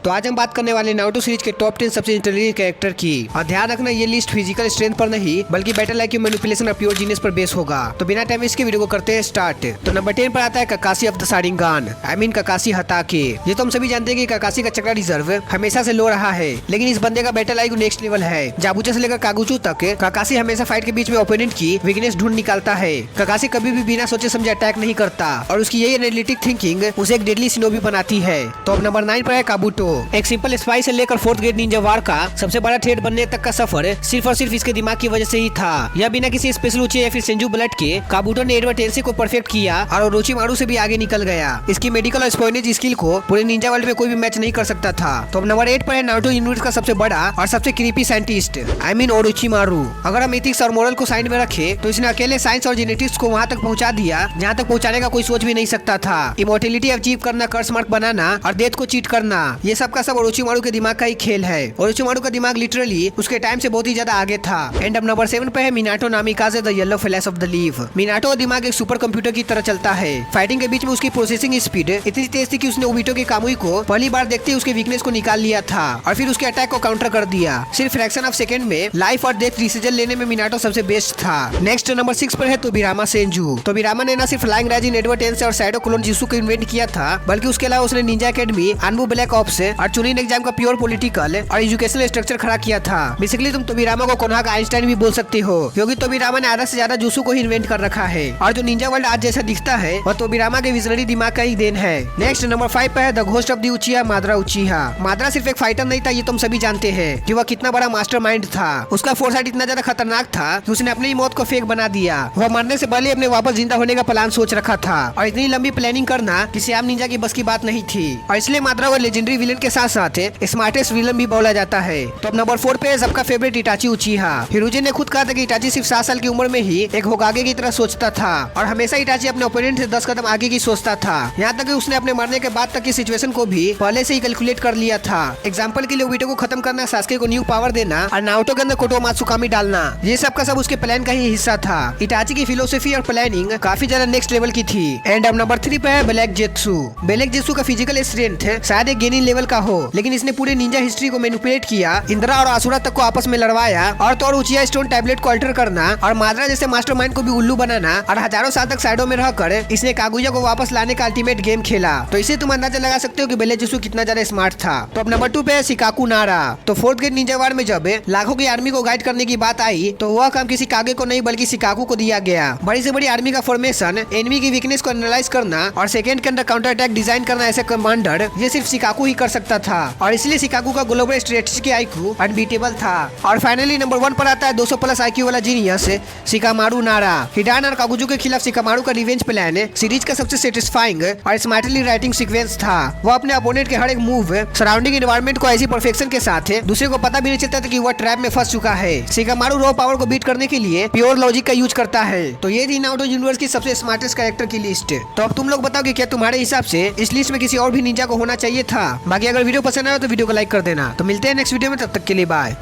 तो आज हम बात करने वाले नारुतो सीरीज के टॉप 10 सबसे इंटेलिजेंट कैरेक्टर की। और ध्यान रखना ये लिस्ट फिजिकल स्ट्रेंथ पर नहीं बल्कि बैटल आईक्यू, मैनिपुलेशन और प्योर जीनियस पर बेस होगा। तो बिना टाइम वेस्ट के वीडियो को करते हैं स्टार्ट। तो नंबर 10 पर आता है Kakashi of the Sharingan, I mean Kakashi Hatake. ये तो हम सभी जानते हैं कि ककाशी का चक्रा रिजर्व हमेशा से लो रहा है, लेकिन इस बंदे का बैटल आईक्यू नेक्स्ट लेवल है। जाबुचा से लेकर कागुचू तक ककाशी हमेशा फाइट के बीच में ओपोनेंट की वीकनेस ढूंढ निकालता है। ककाशी कभी भी बिना सोचे समझे अटैक नहीं करता और उसकी यही एनालिटिक थिंकिंग उसे एक डेडली शिनोबी बनाती है। तो अब नंबर 9 पर है काबुटो। एक सिंपल स्पाई से लेकर 4th ग्रेड निंजा वार का सबसे बड़ा थ्रेड बनने तक का सफर सिर्फ और सिर्फ इसके दिमाग की वजह से ही था। यह बिना किसी स्पेशल उचे या फिर सेंजू ब्लड के काबुटो ने एडवर्ड टेंसी को परफेक्ट किया और ओरोचिमारू से भी आगे निकल गया। इसकी मेडिकल और स्पोइनेज स्किल को पूरे निंजा वर्ल्ड में कोई भी मैच नहीं कर सकता था। तो अब नंबर 8 पर है नारुतो यूनिवर्स का सबसे बड़ा और सबसे creepy scientist, I mean Orochimaru. अगर हम एथिक्स और मोरल को साइड में रखे तो इसने अकेले साइंस और जेनेटिक्स को वहाँ तक पहुँचा दिया जहाँ तक पहुँचाने का कोई सोच भी नहीं सकता था। इमोर्टेलिटी अचीव करना, कर्स मार्क बनाना और डेथ को चीट करना, ये सब का सब ओरोचिमारू के दिमाग का ही खेल है। ओरोचिमारू का दिमाग लिटरली उसके टाइम से बहुत ही ज्यादा आगे था। एंड अब नंबर 7 पे है Minato Namikaze the yellow flash of the leaf. Minato का दिमाग एक सुपर कंप्यूटर की तरह चलता है। फाइटिंग के बीच में उसकी प्रोसेसिंग स्पीड इतनी तेज थी कि उसने ओबिटो के कामुई को पहली बार देखते ही उसके वीकनेस को निकाल लिया था और फिर उसके अटैक को काउंटर कर दिया। सिर्फ फ्रैक्शन ऑफ सेकंड में लाइफ और डेथ डिसीजन लेने में मिनाटो सबसे बेस्ट था। नेक्स्ट नंबर 6 पर है तोबिरामा सेंजू। तोबिरामा ने न सिर्फ फ्लाइंग राइजिंग एडवर्ड टेंसी और शैडो क्लोन जिसु को इन्वेंट किया था, बल्कि उसके अलावा उसने Ninja academy, Anbu black ops और चुनिन एग्जाम का प्योर पॉलिटिकल और एजुकेशनल स्ट्रक्चर खड़ा किया था। बेसिकली तुम तोबिरामा को कोनहा का आइंस्टाइन भी बोल सकते हो, क्योंकि तोबिरामा ने आधा से ज्यादा जुसु को ही इन्वेंट कर रखा है। और जो निंजा वर्ल्ड आज जैसा दिखता है वह तोबिरामा के विजनरी दिमाग का ही देन है। नेक्स्ट नंबर 5 पे है the ghost of the Uchiha Madara Uchiha. Madara सिर्फ एक फाइटर नहीं था, ये तुम सभी जानते हैं कि वह कितना बड़ा मास्टरमाइंड था। उसका फोरसाइट इतना ज्यादा खतरनाक था कि उसने अपनी मौत को फेक बना दिया। वह मरने से पहले अपने वापस जिंदा होने का प्लान सोच रखा था और इतनी लंबी प्लानिंग करना किसी आम निंजा की बस की बात नहीं थी। और इसलिए मादरा को लेजेंडरी विलन के साथ साथ स्मार्टेस्ट विलन भी बोला जाता है। तो अब नंबर 4 पे है सबका फेवरेट इटाची उचिहा। हिरुजी ने खुद कहा था कि इटाची सिर्फ 7 साल की उम्र में ही एक होकागे की तरह सोचता था और हमेशा इटाची अपने ओपोनेंट से 10 कदम आगे की सोचता था। यहाँ तक कि उसने अपने मरने के बाद तक की सिचुएशन को भी पहले से ही कैलकुलेट कर लिया था। एग्जाम्पल के लिए ओबिटो को खत्म करना, सास्के को न्यू पावर देना और नारुतो के अंदर कोटो मात्सुकामी डालना, ये सब का सब उसके प्लान का ही हिस्सा था। इटाची की फिलोसफी और प्लानिंग काफी ज्यादा नेक्स्ट लेवल की थी। एंड अब नंबर 3 पे है ब्लैक जेत्सु। ब्लैक जेत्सु का फिजिकल स्ट्रेंथ शायद एक गेनिंग लेवल का हो, लेकिन इसने पूरे निंजा हिस्ट्री को मैनिपुलेट किया, इंद्रा और असुरा तक को आपस में लड़वाया और तो और उचिहा स्टोन टैबलेट को अल्टर करना और मादरा जैसे मास्टरमाइंड को भी उल्लू बनाना और हजारों साल तक साइडों में रहकर इसने कागुया को वापस लाने का अल्टीमेट गेम खेला। तो इसे तुम अंदाजा लगा सकते हो कि ब्लैक जेत्सु कितना ज्यादा स्मार्ट था। तो अब नंबर 2 पे है शिकाकू नारा। तो 4th ग्रेड निंजा वार में जब लाखों की आर्मी को गाइड करने की बात आई तो वह काम किसी कागे को नहीं बल्कि शिकाकू को दिया गया। बड़ी से बड़ी आर्मी का फॉर्मेशन, एनिमी की वीकनेस को एनालाइज करना और सेकंड के अंदर काउंटर अटैक डिजाइन करना ऐसे कमांडर ये सिर्फ शिकाकू ही कर सकता था और इसलिए शिकाकू का ग्लोबल स्ट्रेटेजी आईक्यू अनबीटेबल था। और फाइनली नंबर 1 पर आता है 200+ आईक्यू वाला जीनियस शिकामारू नारा। हिडान और कागुजू के खिलाफ शिकामारू का रिवेंज प्लान सीरीज का सबसे सेटिस्फाइंग और स्मार्टली राइटिंग सीक्वेंस था। वो अपने अपोनेंट के हर एक मूव, सराउंडिंग एनवायरनमेंट को ऐसी परफेक्शन के साथ दूसरे को पता भी नहीं चलता था कि वह ट्रैप में फंस चुका है। शिकामारू रॉ पावर को बीट करने के लिए प्योर लॉजिक का यूज करता है। तो ये थी नारुतो यूनिवर्स की सबसे स्मार्टेस्ट कैरेक्टर की लिस्ट। तो अब तुम लोग बताओ कि क्या तुम्हारे हिसाब से इस लिस्ट में किसी और भी निंजा को होना चाहिए था। बाकी अगर वीडियो पसंद आया तो वीडियो को लाइक कर देना। तो मिलते हैं नेक्स्ट वीडियो में, तब तक के लिए बाय।